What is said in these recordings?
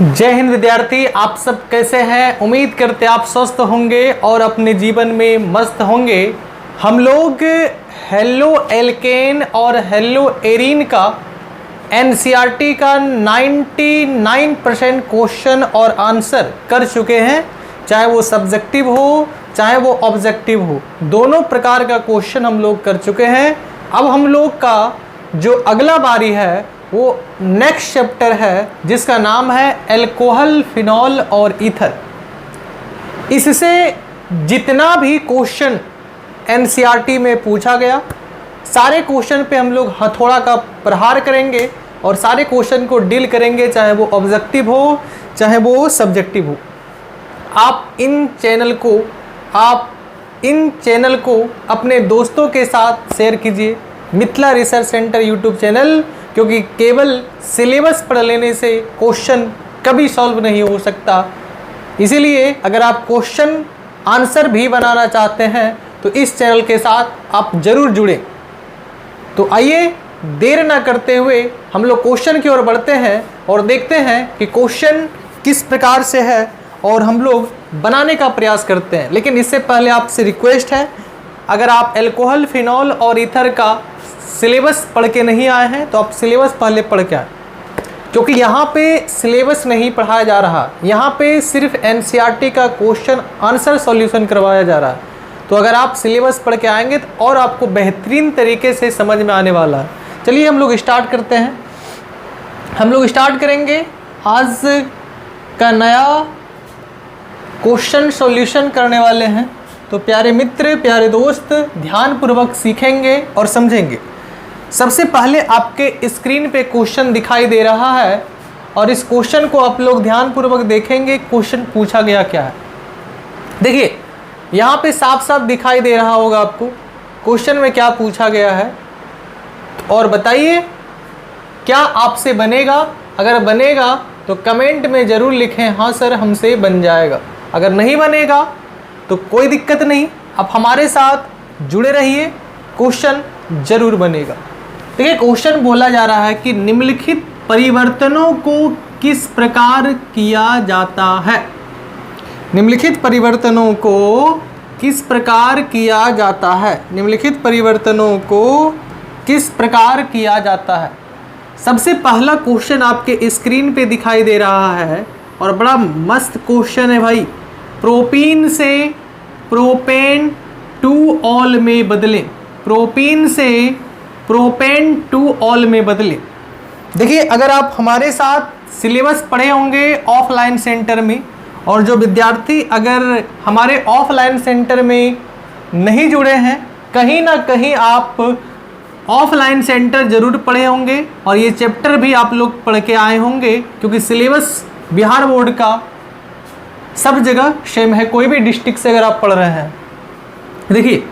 जय हिंद विद्यार्थी, आप सब कैसे हैं। उम्मीद करते आप स्वस्थ होंगे और अपने जीवन में मस्त होंगे। हम लोग हेलो एल्केन और हेलो एरीन का एनसीईआरटी का 99% क्वेश्चन और आंसर कर चुके हैं। चाहे वो सब्जेक्टिव हो चाहे वो ऑब्जेक्टिव हो, दोनों प्रकार का क्वेश्चन हम लोग कर चुके हैं। अब हम लोग का जो अगला बारी है वो नेक्स्ट चैप्टर है जिसका नाम है अल्कोहल, फिनॉल और ईथर। इससे जितना भी क्वेश्चन एनसीईआरटी में पूछा गया, सारे क्वेश्चन पे हम लोग हथौड़ा का प्रहार करेंगे और सारे क्वेश्चन को डील करेंगे, चाहे वो ऑब्जेक्टिव हो चाहे वो सब्जेक्टिव हो। आप इन चैनल को अपने दोस्तों के साथ शेयर कीजिए, Mithila research centre YouTube channel, क्योंकि केवल सिलेबस पढ़ लेने से क्वेश्चन कभी सॉल्व नहीं हो सकता। इसीलिए अगर आप क्वेश्चन आंसर भी बनाना चाहते हैं तो इस चैनल के साथ आप जरूर जुड़ें। तो आइए देर ना करते हुए हम लोग क्वेश्चन की ओर बढ़ते हैं और देखते हैं कि क्वेश्चन किस प्रकार से है और हम लोग बनाने का प्रयास करते हैं। लेकिन इससे पहले आपसे रिक्वेस्ट है, अगर आप अल्कोहल, फिनॉल और ईथर का सिलेबस पढ़ के नहीं आए हैं तो आप सिलेबस पहले पढ़ के आए, क्योंकि यहाँ पे सिलेबस नहीं पढ़ाया जा रहा, यहाँ पे सिर्फ एनसीईआरटी का क्वेश्चन आंसर सॉल्यूशन करवाया जा रहा है। तो अगर आप सिलेबस पढ़ के आएंगे तो और आपको बेहतरीन तरीके से समझ में आने वाला है। चलिए हम लोग स्टार्ट करते हैं। हम लोग स्टार्ट करेंगे आज का नया क्वेश्चन सॉल्यूशन करने वाले हैं। तो प्यारे मित्र, प्यारे दोस्त, ध्यानपूर्वक सीखेंगे और समझेंगे। सबसे पहले आपके स्क्रीन पे क्वेश्चन दिखाई दे रहा है और इस क्वेश्चन को आप लोग ध्यानपूर्वक देखेंगे। क्वेश्चन पूछा गया क्या है, देखिए यहाँ पे साफ साफ दिखाई दे रहा होगा आपको क्वेश्चन में क्या पूछा गया है। और बताइए क्या आपसे बनेगा। अगर बनेगा तो कमेंट में ज़रूर लिखें हाँ सर हमसे बन जाएगा। अगर नहीं बनेगा तो कोई दिक्कत नहीं, आप हमारे साथ जुड़े रहिए, क्वेश्चन जरूर बनेगा। देखिए क्वेश्चन बोला जा रहा है कि निम्नलिखित परिवर्तनों को किस प्रकार किया जाता है। निम्नलिखित परिवर्तनों को किस प्रकार किया जाता है। निम्नलिखित परिवर्तनों को किस प्रकार किया जाता है। सबसे पहला क्वेश्चन आपके स्क्रीन पे दिखाई दे रहा है और बड़ा मस्त क्वेश्चन है भाई। प्रोपीन से प्रोपेन टू ऑल में बदलें। प्रोपीन से प्रोपेन टू ऑल में बदलें। देखिए अगर आप हमारे साथ सिलेबस पढ़े होंगे ऑफलाइन सेंटर में, और जो विद्यार्थी अगर हमारे ऑफलाइन सेंटर में नहीं जुड़े हैं, कहीं ना कहीं आप ऑफलाइन सेंटर जरूर पढ़े होंगे और ये चैप्टर भी आप लोग पढ़ के आए होंगे, क्योंकि सिलेबस बिहार बोर्ड का सब जगह सेम है, कोई भी डिस्ट्रिक्ट से अगर आप पढ़ रहे हैं। देखिए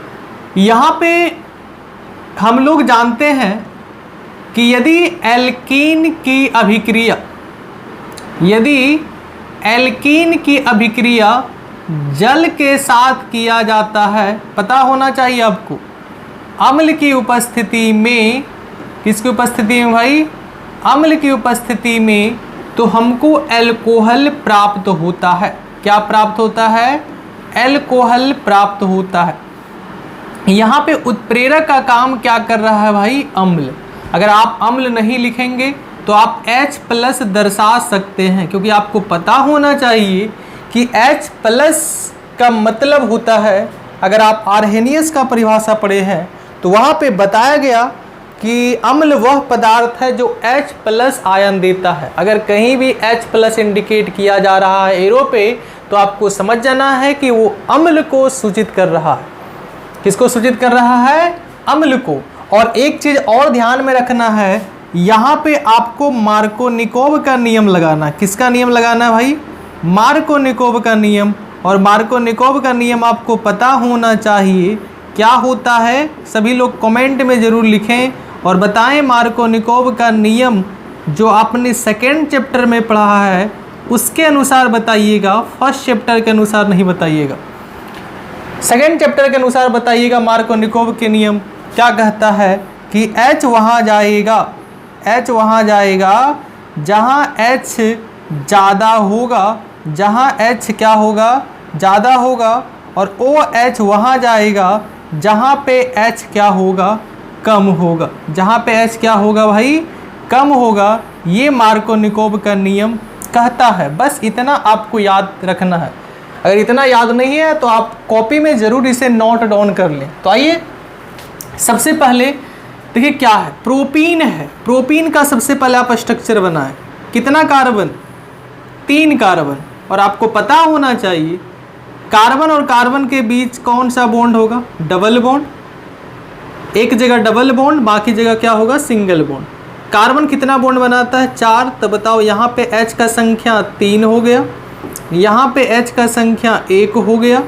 यहाँ पे हम लोग जानते हैं कि यदि एल्कीन की अभिक्रिया जल के साथ किया जाता है, पता होना चाहिए आपको, अम्ल की उपस्थिति में, किसकी उपस्थिति में भाई, अम्ल की उपस्थिति में, तो हमको अल्कोहल प्राप्त होता है। क्या प्राप्त होता है? अल्कोहल प्राप्त होता है। यहाँ पे उत्प्रेरक का काम क्या कर रहा है भाई? अम्ल। अगर आप अम्ल नहीं लिखेंगे तो आप H+ दर्शा सकते हैं, क्योंकि आपको पता होना चाहिए कि H+ का मतलब होता है, अगर आप आर्हेनियस का परिभाषा पढ़े हैं तो वहाँ पे बताया गया कि अम्ल वह पदार्थ है जो H+ आयन देता है। अगर कहीं भी H+ इंडिकेट किया जा रहा है एरो पे, तो आपको समझ जाना है कि वो अम्ल को सूचित कर रहा है। किसको सूचित कर रहा है? अम्ल को। और एक चीज़ और ध्यान में रखना है, यहाँ पे आपको मार्कोनिकोव का नियम लगाना। किसका नियम लगाना है भाई? मार्कोनिकोव का नियम। और मार्कोनिकोव का नियम आपको पता होना चाहिए क्या होता है। सभी लोग कमेंट में ज़रूर लिखें और बताएं मार्कोनिकोव का नियम जो आपने सेकेंड चैप्टर में पढ़ा है उसके अनुसार बताइएगा, फर्स्ट चैप्टर के अनुसार नहीं बताइएगा। सेकेंड चैप्टर के अनुसार बताइएगा मार्कोनिकोव के नियम क्या कहता है कि H वहाँ जाएगा जहाँ H ज़्यादा होगा, जहाँ H क्या होगा, ज़्यादा होगा, और OH वहाँ जाएगा जहाँ पे H क्या होगा, कम होगा। जहाँ पे H क्या होगा भाई, कम होगा। ये मार्कोनिकोव का नियम कहता है। बस इतना आपको याद रखना है। अगर इतना याद नहीं है तो आप कॉपी में ज़रूर इसे नोट डाउन कर लें। तो आइए सबसे पहले देखिए क्या है, प्रोपीन है। प्रोपीन का सबसे पहले आप स्ट्रक्चर बनाएं। कितना कार्बन, 3 कार्बन। और आपको पता होना चाहिए कार्बन और कार्बन के बीच कौन सा बॉन्ड होगा, डबल बॉन्ड। एक जगह डबल बॉन्ड, बाकी जगह क्या होगा, सिंगल बॉन्ड। कार्बन कितना बॉन्ड बनाता है, 4। तो बताओ यहाँ पे H का संख्या 3 हो गया, यहाँ पे H का संख्या 1 हो गया,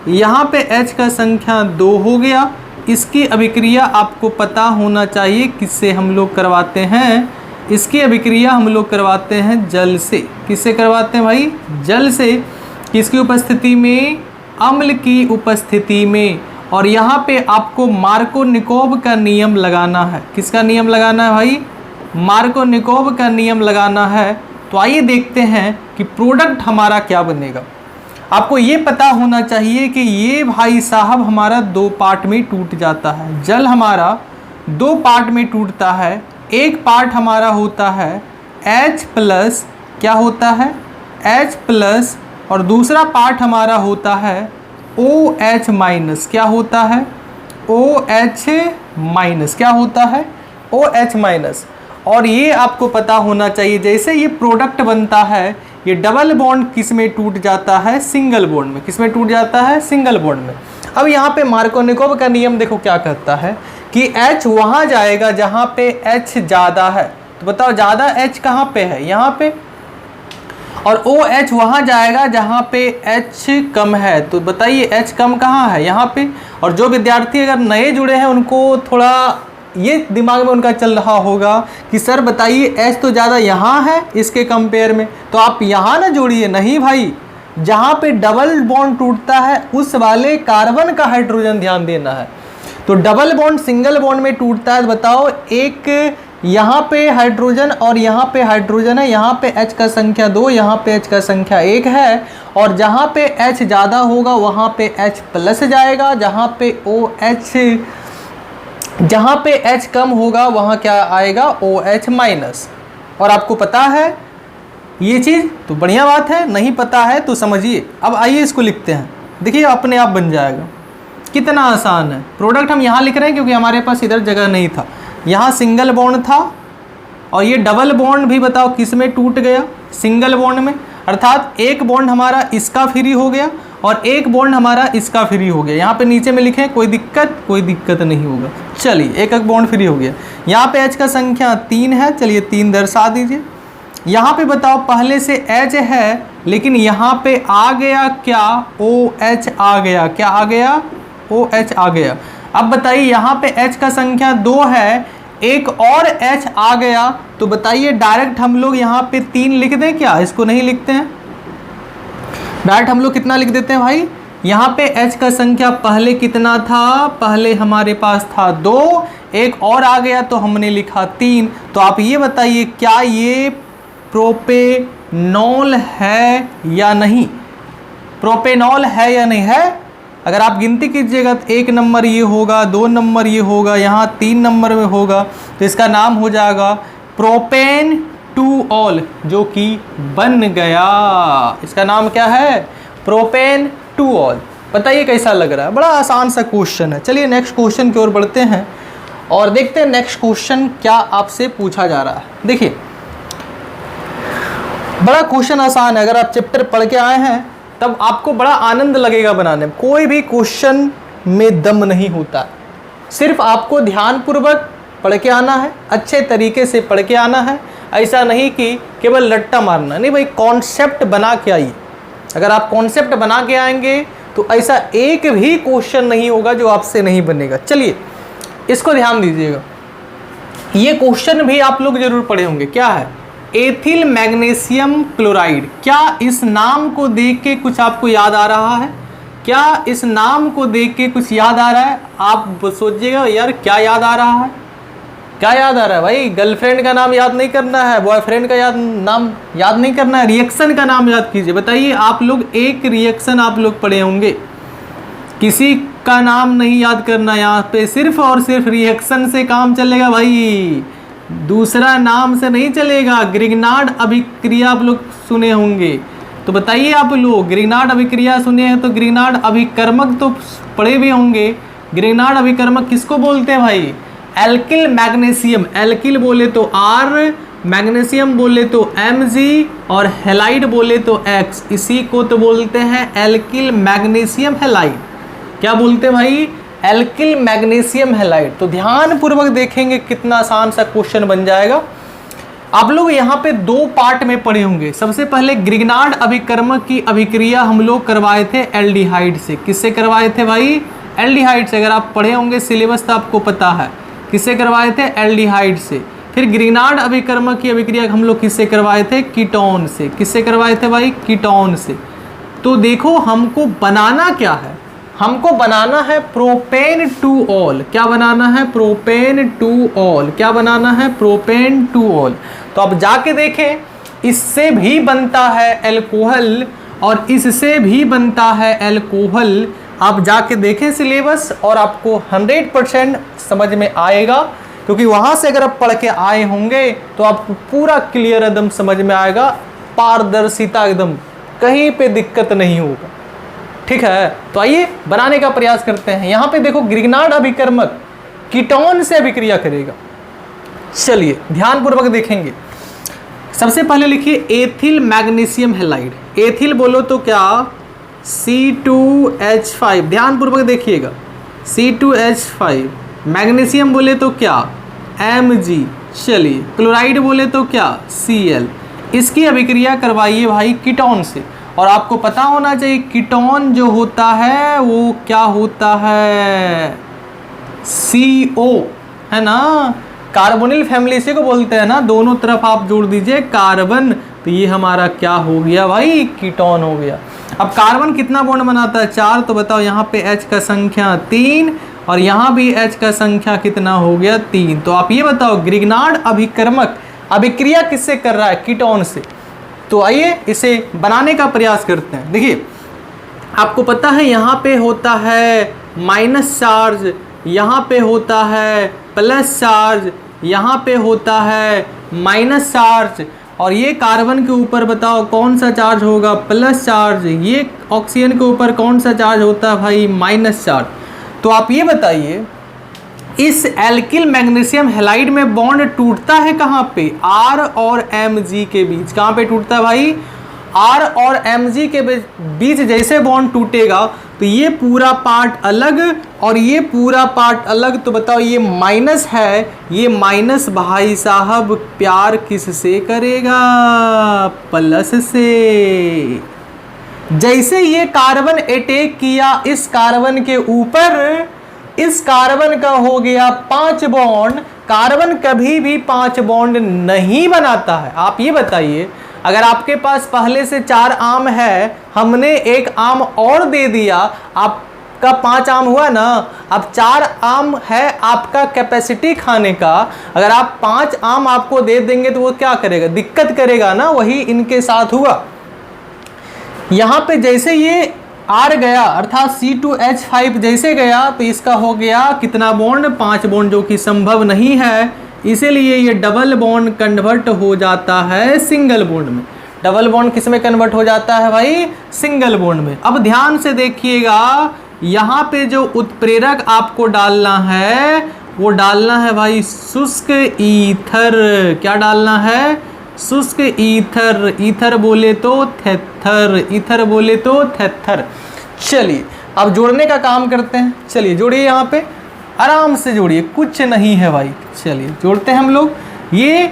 यहाँ पे H का संख्या 2 हो गया। इसकी अभिक्रिया आपको पता होना चाहिए किससे हम लोग करवाते हैं। इसकी अभिक्रिया हम लोग करवाते हैं जल से। किससे करवाते हैं भाई, जल से। किसकी उपस्थिति में, अम्ल की उपस्थिति में। और यहाँ पे आपको मार्कोनिकोव का नियम लगाना है। किसका नियम लगाना है भाई, मार्कोनिकोव का नियम लगाना है। तो आइए देखते हैं कि प्रोडक्ट हमारा क्या बनेगा। आपको ये पता होना चाहिए कि ये भाई साहब हमारा 2 पार्ट में टूट जाता है। जल हमारा 2 पार्ट में टूटता है। एक पार्ट हमारा होता है H+, क्या होता है, H+, और दूसरा पार्ट हमारा होता है OH-, क्या होता है, OH-, क्या होता है, OH-। और ये आपको पता होना चाहिए जैसे ये प्रोडक्ट बनता है, ये डबल बॉन्ड किस में टूट जाता है, सिंगल बॉन्ड में। किस में टूट जाता है, सिंगल बॉन्ड में। अब यहाँ पे मार्कोनिकोव का नियम देखो क्या कहता है कि H वहाँ जाएगा जहाँ पे H ज़्यादा है। तो बताओ ज़्यादा H कहाँ पे है, यहाँ पे। और OH वहाँ जाएगा जहाँ पे H कम है। तो बताइए H कम कहाँ है, यहाँ पे। और जो विद्यार्थी अगर नए जुड़े हैं उनको थोड़ा ये दिमाग में उनका चल रहा होगा कि सर बताइए H तो ज़्यादा यहाँ है इसके कंपेयर में, तो आप यहाँ ना जोड़िए। नहीं भाई, जहाँ पे डबल बॉन्ड टूटता है उस वाले कार्बन का हाइड्रोजन ध्यान देना है। तो डबल बॉन्ड सिंगल बॉन्ड में टूटता है। बताओ एक यहाँ पे हाइड्रोजन और यहाँ पे हाइड्रोजन है, यहाँ पे H का संख्या 2, यहाँ पे H का संख्या 1 है। और जहाँ पे H ज़्यादा होगा वहाँ पे H+ जाएगा, जहाँ पे H कम होगा वहाँ क्या आएगा, OH-। और आपको पता है ये चीज़, तो बढ़िया बात है। नहीं पता है तो समझिए। अब आइए इसको लिखते हैं, देखिए अपने आप बन जाएगा। कितना आसान है। प्रोडक्ट हम यहाँ लिख रहे हैं क्योंकि हमारे पास इधर जगह नहीं था। यहाँ सिंगल बॉन्ड था और ये डबल बॉन्ड भी बताओ किस में टूट गया, सिंगल बॉन्ड में। अर्थात एक बॉन्ड हमारा इसका फ्री हो गया और एक बॉन्ड हमारा इसका फ्री हो गया। यहाँ पे नीचे में लिखें, कोई दिक्कत नहीं होगा। चलिए एक बॉन्ड फ्री हो गया। यहाँ पे H का संख्या 3 है, चलिए 3 दर्शा दीजिए। यहाँ पे बताओ पहले से H है लेकिन यहाँ पे आ गया क्या, OH आ गया। क्या आ गया, OH आ गया। अब बताइए यहाँ पे H का संख्या 2 है, एक और H आ गया। तो बताइए डायरेक्ट हम लोग यहाँ पे 3 लिख दें क्या, इसको नहीं लिखते हैं। डायरेक्ट हम लोग कितना लिख देते हैं भाई, यहाँ पे H का संख्या पहले कितना था, पहले हमारे पास था 2, एक और आ गया तो हमने लिखा 3। तो आप ये बताइए क्या ये प्रोपेनॉल है या नहीं, प्रोपेनॉल है या नहीं है। अगर आप गिनती कीजिएगा तो 1 नंबर ये होगा, 2 नंबर ये होगा, यहाँ 3 नंबर में होगा। तो इसका नाम हो जाएगा प्रोपेन-2-ऑल, जो कि बन गया। इसका नाम क्या है, प्रोपेन-2-ऑल। बताइए कैसा लग रहा है, बड़ा आसान सा क्वेश्चन है। चलिए नेक्स्ट क्वेश्चन की ओर बढ़ते हैं और देखते हैं नेक्स्ट क्वेश्चन क्या आपसे पूछा जा रहा है। देखिए बड़ा क्वेश्चन आसान है। अगर आप चैप्टर पढ़ के आए हैं तब आपको बड़ा आनंद लगेगा बनाने में। कोई भी क्वेश्चन में दम नहीं होता, सिर्फ आपको ध्यानपूर्वक पढ़ के आना है, अच्छे तरीके से पढ़ के आना है। ऐसा नहीं कि केवल रट्टा मारना, नहीं भाई, कॉन्सेप्ट बना के आइए। अगर आप कॉन्सेप्ट बना के आएंगे तो ऐसा एक भी क्वेश्चन नहीं होगा जो आपसे नहीं बनेगा। चलिए इसको ध्यान दीजिएगा। ये क्वेश्चन भी आप लोग जरूर पढ़े होंगे। क्या है, एथिल मैग्नीशियम क्लोराइड। क्या इस नाम को देख के कुछ आपको याद आ रहा है, क्या इस नाम को देख के कुछ याद आ रहा है। आप सोचिएगा यार क्या याद आ रहा है, क्या याद आ रहा है भाई? गर्लफ्रेंड का नाम याद नहीं करना है, बॉयफ्रेंड का नाम याद नहीं करना है, रिएक्शन का नाम याद कीजिए। बताइए आप लोग, एक रिएक्शन आप लोग पढ़े होंगे, किसी का नाम नहीं याद करना, यहाँ पे सिर्फ और सिर्फ रिएक्शन से काम चलेगा भाई, दूसरा नाम से नहीं चलेगा। ग्रिग्नार्ड अभिक्रिया आप लोग सुने होंगे, तो बताइए आप लोग, ग्रिग्नार्ड अभिक्रिया सुने हैं तो ग्रिग्नार्ड अभिकर्मक तो पढ़े भी होंगे। ग्रिग्नार्ड अभिकर्मक किसको बोलते हैं भाई? एल्किल मैग्नीशियम, एल्किल बोले तो R, मैग्नीशियम बोले तो Mg और हेलाइड बोले तो X, इसी को तो बोलते हैं एल्किल मैग्नीशियम हेलाइड। क्या बोलते हैं भाई? Alkyl magnesium halide. तो ध्यान पूर्वक देखेंगे कितना आसान सा क्वेश्चन बन जाएगा। आप लोग यहाँ पे दो पार्ट में पढ़े होंगे। सबसे पहले ग्रिग्नार्ड अभिकर्मक की अभिक्रिया हम लोग करवाए थे एल्डिहाइड से। किससे करवाए थे भाई? एल्डिहाइड से। अगर आप पढ़े होंगे सिलेबस तो आपको पता है किससे करवाए थे, एल्डिहाइड से। फिर ग्रिग्नार्ड अभिकर्मक की अभिक्रिया हम लोग किससे करवाए थे? कीटोन से। किससे करवाए थे भाई? कीटोन से। तो देखो हमको बनाना क्या है, हमको बनाना है प्रोपेन टू ऑल। क्या बनाना है? Propane two all. क्या बनाना है? Propane two all. तो अब जाके देखें, इससे भी बनता है एल्कोहल और इससे भी बनता है एल्कोहल। आप जाके देखें सिलेबस और आपको 100% समझ में आएगा, क्योंकि वहां से अगर आप पढ़ के आए होंगे तो आपको पूरा क्लियर एकदम समझ में आएगा, पारदर्शिता एकदम, कहीं पे दिक्कत नहीं होगा। ठीक है, तो आइए बनाने का प्रयास करते हैं। यहाँ पे देखो ग्रिग्नार्ड अभिकर्मक कीटोन से अभिक्रिया करेगा। चलिए ध्यान पूर्वक देखेंगे। सबसे पहले लिखिए एथिल मैग्नीशियम हेलाइड। एथिल बोलो तो क्या? C2H5। ध्यान पूर्वक देखिएगा, C2H5। मैग्नीशियम बोले तो क्या? Mg। चलिए क्लोराइड बोले तो क्या? Cl। इसकी अभिक्रिया करवाइए भाई कीटोन से। और आपको पता होना चाहिए कीटोन जो होता है वो क्या होता है? CO, है ना। कार्बोनिल फैमिली से को बोलते हैं ना, दोनों तरफ आप जोड़ दीजिए कार्बन, तो ये हमारा क्या हो गया भाई? कीटोन हो गया। अब कार्बन कितना बॉन्ड बनाता है? 4। तो बताओ यहाँ पे H का संख्या 3 और यहाँ भी H का संख्या कितना हो गया? 3। तो आप ये बताओ ग्रिग्नार्ड अभिकर्मक अभिक्रिया किससे कर रहा है? कीटोन से। तो आइए इसे बनाने का प्रयास करते हैं। देखिए आपको पता है यहाँ पे होता है माइनस चार्ज, यहाँ पे होता है प्लस चार्ज, यहाँ पे होता है माइनस चार्ज, और ये कार्बन के ऊपर बताओ कौन सा चार्ज होगा? Plus charge. ये ऑक्सीजन के ऊपर कौन सा चार्ज होता है भाई? Minus charge. तो आप ये बताइए इस एल्किल मैग्नीशियम हेलाइड में बॉन्ड टूटता है कहाँ पे? R और Mg के बीच। कहाँ पे टूटता है भाई? R और Mg के बीच जैसे बॉन्ड टूटेगा तो ये पूरा पार्ट अलग और ये पूरा पार्ट अलग। तो बताओ ये माइनस है, ये माइनस भाई साहब प्यार किससे करेगा? प्लस से। जैसे ये कार्बन अटैक किया इस कार्बन के ऊपर, इस कार्बन का हो गया 5 बॉन्ड। कार्बन कभी भी 5 बॉन्ड नहीं बनाता है। आप ये बताइए, अगर आपके पास पहले से 4 आम है, हमने एक आम और दे दिया, आपका 5 आम हुआ ना। अब 4 आम है आपका कैपेसिटी खाने का, अगर आप 5 आम आपको दे देंगे तो वो क्या करेगा? दिक्कत करेगा ना। वही इनके साथ हुआ। यहाँ पे जैसे ये R गया अर्थात C2H5 जैसे गया तो इसका हो गया कितना बॉन्ड? 5 बॉन्ड, जो कि संभव नहीं है, इसीलिए ये डबल बॉन्ड कन्वर्ट हो जाता है सिंगल बॉन्ड में। डबल बॉन्ड किस में कन्वर्ट हो जाता है भाई? सिंगल बॉन्ड में। अब ध्यान से देखिएगा, यहाँ पे जो उत्प्रेरक आपको डालना है वो डालना है भाई शुष्क ईथर। क्या डालना है? शुष्क ईथर। ईथर बोले तो थेथर, ईथर बोले तो थेथर। चलिए अब जोड़ने का काम करते हैं। चलिए जोड़िए, यहाँ पे आराम से जोड़िए, कुछ नहीं है भाई। चलिए जोड़ते हैं हम लोग। ये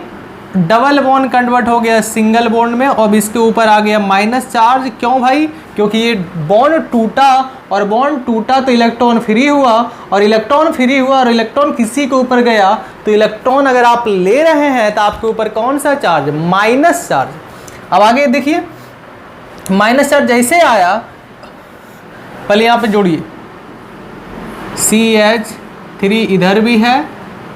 डबल बॉन्ड कन्वर्ट हो गया सिंगल बॉन्ड में, और इसके ऊपर आ गया माइनस चार्ज। क्यों भाई? क्योंकि ये बॉन्ड टूटा, और बॉन्ड टूटा तो इलेक्ट्रॉन फ्री हुआ, और इलेक्ट्रॉन फ्री हुआ और इलेक्ट्रॉन किसी के ऊपर गया, तो इलेक्ट्रॉन अगर आप ले रहे हैं तो आपके ऊपर कौन सा चार्ज? Minus charge. अब आगे देखिए, माइनस चार्ज जैसे आया, पहले यहाँ पे जोड़िए, CH3 इधर भी है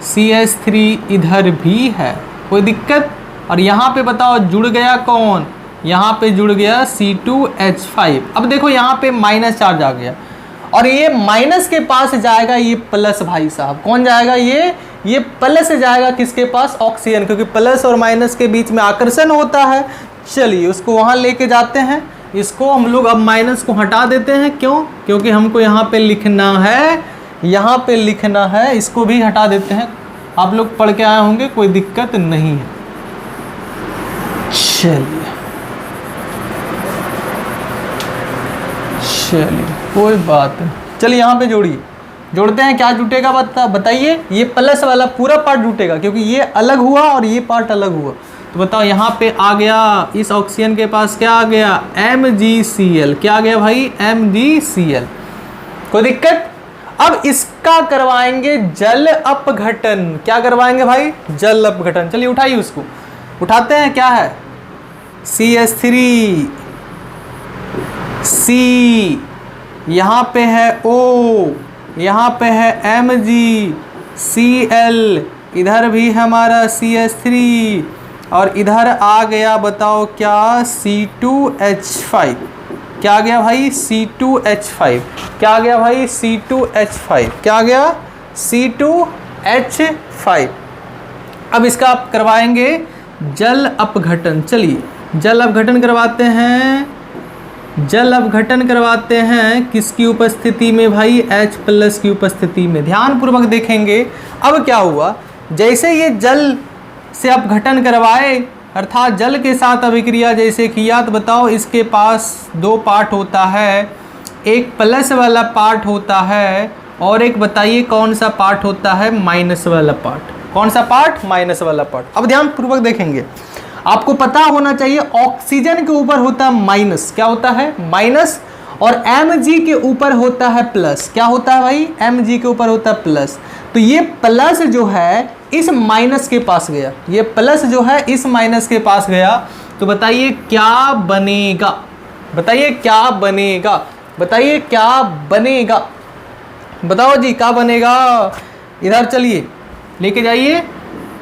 CH3 इधर भी है, कोई दिक्कत। और यहाँ पे बताओ जुड़ गया कौन, यहाँ पे जुड़ गया C2H5। अब देखो यहाँ पे माइनस चार्ज आ गया और ये माइनस के पास जाएगा ये प्लस, भाई साहब कौन जाएगा, ये प्लस जाएगा किसके पास, ऑक्सीजन, क्योंकि प्लस और माइनस के बीच में आकर्षण होता है। चलिए उसको वहाँ लेके जाते हैं, इसको हम लोग अब माइनस को हटा देते हैं, क्यों, क्योंकि हमको यहाँ पे लिखना है, यहाँ पे लिखना है, इसको भी हटा देते हैं। आप लोग पढ़ के आए होंगे, कोई दिक्कत नहीं है। चलिए कोई बात नहीं। चलिए यहाँ पे जोड़िए, जोड़ते हैं, क्या जुटेगा बताइए। ये प्लस वाला पूरा पार्ट जुटेगा क्योंकि ये अलग हुआ और ये पार्ट अलग हुआ। तो बताओ यहाँ पे आ गया, इस ऑक्सीजन के पास क्या आ गया, MgCl। क्या आ गया भाई, MgCl। कोई दिक्कत। अब इसका करवाएंगे जल अपघटन। क्या करवाएंगे भाई, जल अपघटन। चलिए उठाइए उसको, उठाते हैं। क्या है, CH3, C, यहाँ पे है O, यहाँ पे है MgCl, इधर भी हमारा CH3 और इधर आ गया बताओ क्या, C2H5। क्या आ गया भाई, C2H5। क्या आ गया भाई, C2H5। क्या आ गया, C2H5। अब इसका आप करवाएंगे जल अपघटन। चलिए जल अपघटन करवाते हैं, जल अपघटन करवाते हैं किसकी उपस्थिति में भाई, H+ की उपस्थिति में। ध्यान पूर्वक देखेंगे। अब क्या हुआ, जैसे ये जल से अपघटन करवाए, अर्थात जल के साथ अभिक्रिया जैसे किया, तो बताओ इसके पास दो पार्ट होता है, एक प्लस वाला पार्ट होता है और एक बताइए कौन सा पार्ट होता है, माइनस वाला पार्ट। कौन सा पार्ट, माइनस वाला पार्ट। अब ध्यान पूर्वक देखेंगे, आपको पता होना चाहिए ऑक्सीजन के ऊपर होता है माइनस। क्या होता है, माइनस। और Mg के ऊपर होता है प्लस। क्या होता है भाई, Mg के ऊपर होता है प्लस। तो ये प्लस जो है इस माइनस के पास गया, ये प्लस जो है इस माइनस के पास गया। तो बताइए क्या बनेगा, बताइए क्या बनेगा, बताइए क्या बनेगा, बताओ जी क्या बनेगा। इधर चलिए लेके जाइए,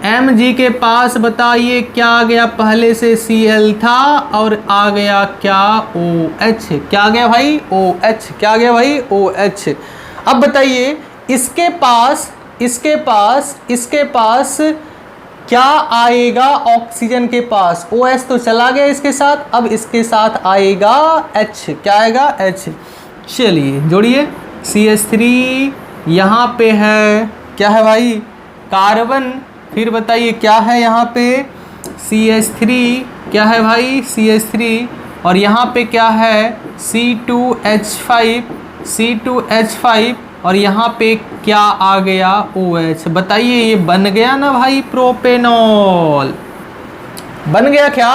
Mg के पास बताइए क्या आ गया, पहले से Cl था और आ गया क्या, OH। क्या आ गया भाई, OH। क्या आ गया भाई, OH। अब बताइए इसके पास क्या आएगा, ऑक्सीजन के पास OH तो चला गया इसके साथ, अब इसके साथ आएगा H। क्या आएगा, H। चलिए जोड़िए, CH3 यहाँ पे है, क्या है भाई, कार्बन। फिर बताइए क्या है यहाँ पे, CH3। क्या है भाई, CH3। और यहाँ पे क्या है, C2H5 और यहाँ पे क्या आ गया, OH। बताइए ये बन गया ना भाई, प्रोपेनॉल। बन गया क्या,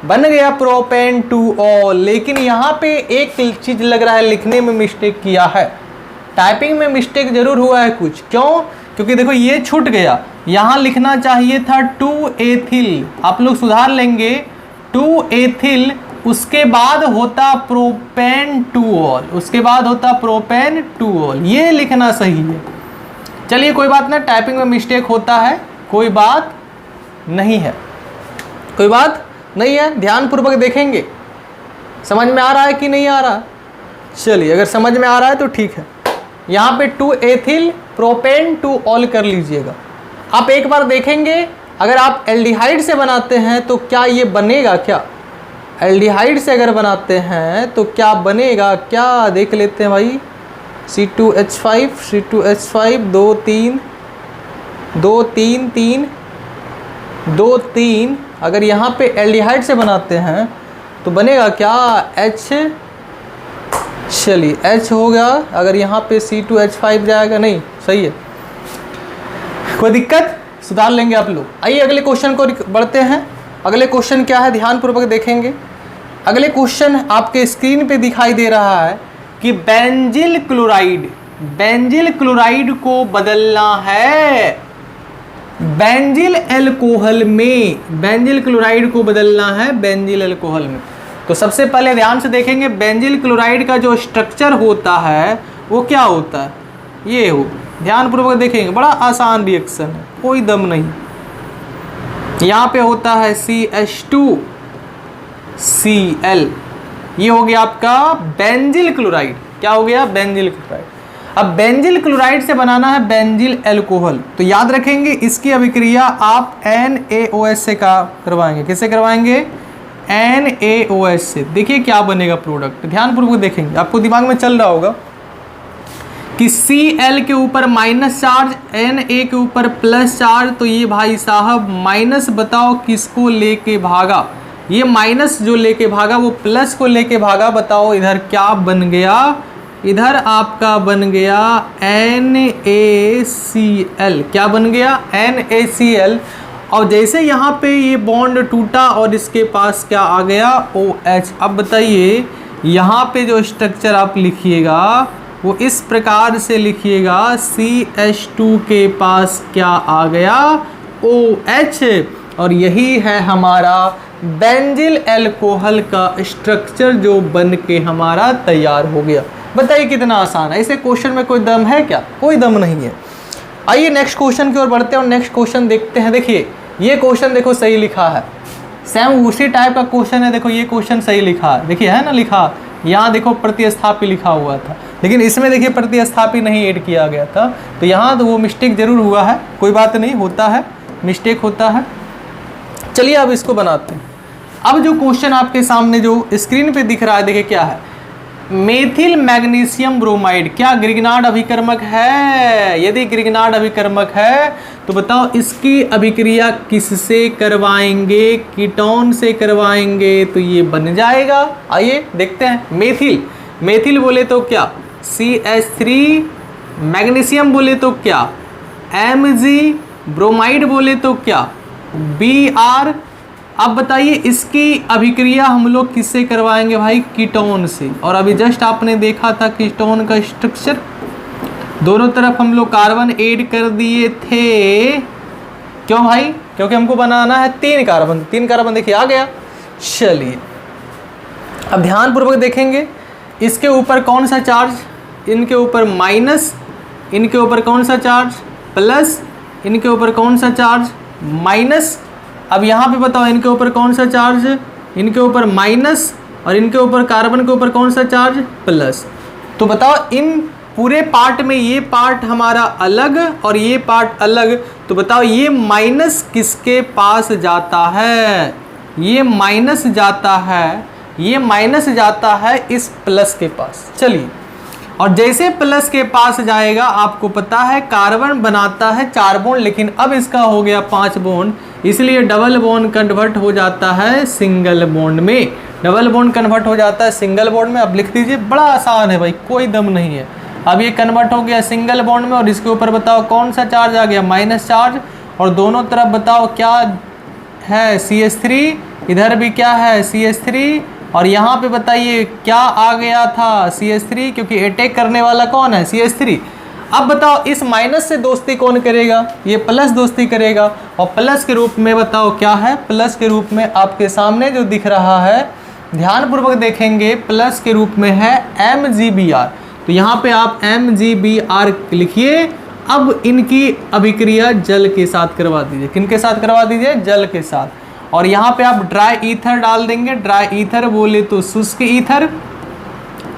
बन गया प्रोपेन 2ऑल। लेकिन यहाँ पे एक चीज़ लग रहा है लिखने में मिस्टेक किया है, टाइपिंग में मिस्टेक जरूर हुआ है कुछ। क्यों, क्योंकि देखो ये छूट गया, यहाँ लिखना चाहिए था 2 एथिल। आप लोग सुधार लेंगे, 2 एथिल, उसके बाद होता प्रोपेन 2ऑल, उसके बाद होता प्रोपेन 2ऑल। ये लिखना सही है। चलिए कोई बात ना, टाइपिंग में मिस्टेक होता है, कोई बात नहीं है, कोई बात नहीं है। ध्यानपूर्वक देखेंगे, समझ में आ रहा है कि नहीं आ रहा। चलिए अगर समझ में आ रहा है तो ठीक है। यहाँ पे 2 एथिल प्रोपेन 2ऑल कर लीजिएगा। आप एक बार देखेंगे, अगर आप एल्डिहाइड से बनाते हैं तो क्या ये बनेगा, क्या एल्डिहाइड से अगर बनाते हैं तो क्या बनेगा, क्या देख लेते हैं भाई। C2H5 2 3 अगर यहाँ पे एल्डिहाइड से बनाते हैं तो बनेगा क्या, H। चलिए H हो गया, अगर यहाँ पे C2H5 जाएगा, नहीं सही है, कोई दिक्कत, सुधार लेंगे आप लोग। आइए अगले क्वेश्चन को बढ़ते हैं। अगले क्वेश्चन क्या है, ध्यानपूर्वक देखेंगे। अगले क्वेश्चन आपके स्क्रीन पे दिखाई दे रहा है कि बेंजिल क्लोराइड को बदलना है बेंजिल अल्कोहल में, बेंजिल क्लोराइड को बदलना है बेंजिल अल्कोहल में। तो सबसे पहले ध्यान से देखेंगे, बेंजिल क्लोराइड का जो स्ट्रक्चर होता है वो क्या होता है, ये हो ध्यानपूर्वक देखेंगे, बड़ा आसान रिएक्शन है, कोई दम नहीं। यहाँ पे होता है CH2Cl, ये हो गया आपका बेंजिल क्लोराइड। क्या हो गया? Benzyl chloride. अब बेंजिल क्लोराइड से बनाना है बेंजिल अल्कोहल, तो याद रखेंगे इसकी अभिक्रिया आप NaOH से करवाएंगे। किससे करवाएंगे? NaOH से। देखिए क्या बनेगा प्रोडक्ट, ध्यानपूर्वक देखेंगे, आपको दिमाग में चल रहा होगा कि Cl के ऊपर माइनस चार्ज, Na के ऊपर प्लस चार्ज, तो ये भाई साहब माइनस बताओ किसको लेके भागा? ये माइनस जो लेके भागा वो प्लस को लेके भागा। बताओ इधर क्या बन गया? इधर आपका बन गया NaCl। क्या बन गया? NaCl। और जैसे यहाँ पे ये बॉन्ड टूटा और इसके पास क्या आ गया? OH। अब बताइए यहाँ पे जो स्ट्रक्चर आप लिखिएगा वो इस प्रकार से लिखिएगा, CH2 के पास क्या आ गया? OH। और यही है हमारा बेंजिल अल्कोहल का स्ट्रक्चर जो बन के हमारा तैयार हो गया। बताइए कितना आसान है। इसे क्वेश्चन में कोई दम है क्या? कोई दम नहीं है। आइए नेक्स्ट क्वेश्चन की ओर बढ़ते हैं और नेक्स्ट क्वेश्चन देखते हैं। देखिए ये क्वेश्चन देखो सही लिखा है, सेम उसी टाइप का क्वेश्चन है। देखो ये क्वेश्चन सही लिखा है, देखिए है ना लिखा, यहाँ देखो प्रतिस्थापी लिखा हुआ था, लेकिन इसमें देखिए प्रतिस्थापी नहीं ऐड किया गया था, तो यहाँ तो वो मिस्टेक जरूर हुआ है। कोई बात नहीं, होता है, मिस्टेक होता है। चलिए अब इसको बनाते हैं। अब जो क्वेश्चन आपके सामने जो स्क्रीन पे दिख रहा है, देखिए क्या है? मेथिल मैग्नीशियम ब्रोमाइड क्या ग्रिग्नार्ड अभिकर्मक है? यदि ग्रिग्नार्ड अभिकर्मक है तो बताओ इसकी अभिक्रिया किससे करवाएंगे? कीटोन से करवाएंगे, तो ये बन जाएगा। आइए देखते हैं। मेथिल, मेथिल बोले तो क्या? CH3, मैग्नीशियम बोले तो क्या? Mg, ब्रोमाइड बोले तो क्या? Br। अब बताइए इसकी अभिक्रिया हम लोग किससे करवाएंगे भाई? कीटोन से। और अभी जस्ट आपने देखा था कीटोन का स्ट्रक्चर, दोनों तरफ हम लोग कार्बन ऐड कर दिए थे। क्यों भाई? क्योंकि हमको बनाना है 3 कार्बन। 3 कार्बन देखिए आ गया। चलिए अब ध्यानपूर्वक देखेंगे, इसके ऊपर कौन सा चार्ज? इनके ऊपर माइनस, इनके ऊपर कौन सा चार्ज? प्लस, इनके ऊपर कौन सा चार्ज? माइनस। अब यहाँ पे बताओ इनके ऊपर कौन सा चार्ज? इनके ऊपर माइनस, और इनके ऊपर कार्बन के ऊपर कौन सा चार्ज? प्लस। तो बताओ इन पूरे पार्ट में ये पार्ट हमारा अलग और ये पार्ट अलग, तो बताओ ये माइनस किसके पास जाता है? ये माइनस जाता है, ये माइनस जाता है इस प्लस के पास। चलिए, और जैसे प्लस के पास जाएगा आपको पता है कार्बन बनाता है 4 बॉन्ड, लेकिन अब इसका हो गया 5 बॉन्ड, इसलिए डबल बॉन्ड कन्वर्ट हो जाता है सिंगल बॉन्ड में। डबल बॉन्ड कन्वर्ट हो जाता है सिंगल बॉन्ड में। अब लिख दीजिए, बड़ा आसान है भाई, कोई दम नहीं है। अब ये कन्वर्ट हो गया सिंगल बॉन्ड में और इसके ऊपर बताओ कौन सा चार्ज आ गया? Minus charge. और दोनों तरफ बताओ क्या है? CH3। इधर भी क्या है? CH3। और यहाँ पे बताइए क्या आ गया था? CH3, क्योंकि अटैक करने वाला कौन है? CH3। अब बताओ इस माइनस से दोस्ती कौन करेगा? ये प्लस दोस्ती करेगा। और प्लस के रूप में बताओ क्या है? प्लस के रूप में आपके सामने जो दिख रहा है, ध्यानपूर्वक देखेंगे, प्लस के रूप में है MgBr। तो यहाँ पे आप MgBr लिखिए। अब इनकी अभिक्रिया जल के साथ करवा दीजिए। किनके साथ करवा दीजिए? जल के साथ। और यहाँ पे आप ड्राई ईथर डाल देंगे। ड्राई ईथर बोले तो शुष्क ईथर।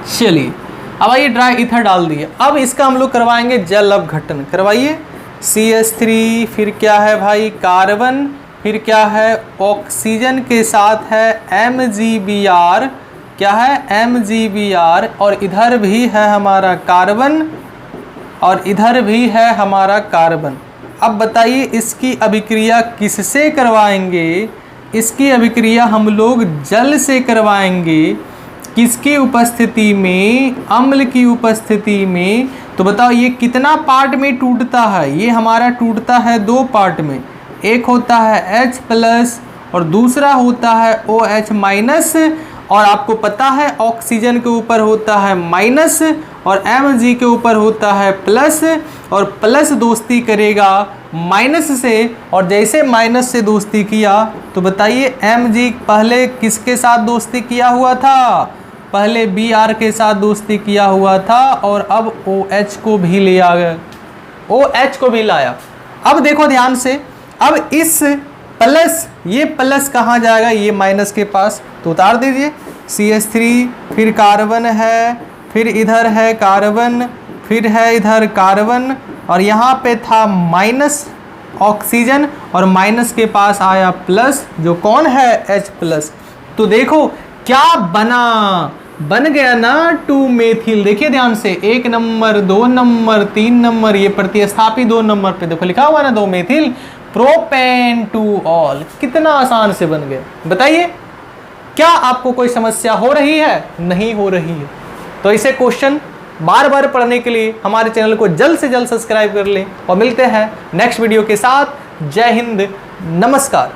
चलिए अब आइए ड्राई ईथर डाल दिए। अब इसका हम लोग करवाएंगे जल अपघटन। करवाइए। CH3, फिर क्या है भाई? कार्बन, फिर क्या है? ऑक्सीजन के साथ है MgBr। क्या है? MgBr। और इधर भी है हमारा कार्बन और इधर भी है हमारा कार्बन। अब बताइए इसकी अभिक्रिया किससे करवाएंगे? इसकी अभिक्रिया हम लोग जल से करवाएंगे। किसकी उपस्थिति में? अम्ल की उपस्थिति में। तो बताओ ये कितना पार्ट में टूटता है? ये हमारा टूटता है 2 पार्ट में। एक होता है H+ और दूसरा होता है OH-। और आपको पता है ऑक्सीजन के ऊपर होता है माइनस और Mg के ऊपर होता है प्लस। और प्लस दोस्ती करेगा माइनस से, और जैसे माइनस से दोस्ती किया तो बताइए Mg पहले किसके साथ दोस्ती किया हुआ था? पहले Br के साथ दोस्ती किया हुआ था और अब OH को भी ले आ गया। OH को भी लाया। अब देखो ध्यान से, अब इस प्लस, ये प्लस कहाँ जाएगा, ये माइनस के पास, तो उतार दीजिए। CH3, फिर कार्बन है, फिर इधर है कार्बन, फिर है इधर कार्बन, और यहाँ पे था माइनस ऑक्सीजन, और माइनस के पास आया प्लस, जो कौन है H+। तो देखो क्या बना, बन गया ना 2 मेथिल। देखिए ध्यान से, 1 नंबर, 2 नंबर, 3 नंबर, ये प्रतिस्थापी 2 नंबर पे देखो लिखा हुआ ना 2 मेथिल प्रोपेन टू ऑल। कितना आसान से बन गया, बताइए। क्या आपको कोई समस्या हो रही है? नहीं हो रही है। तो इसे क्वेश्चन बार बार पढ़ने के लिए हमारे चैनल को जल्द से जल्द सब्सक्राइब कर लें, और मिलते हैं नेक्स्ट वीडियो के साथ। जय हिंद, नमस्कार।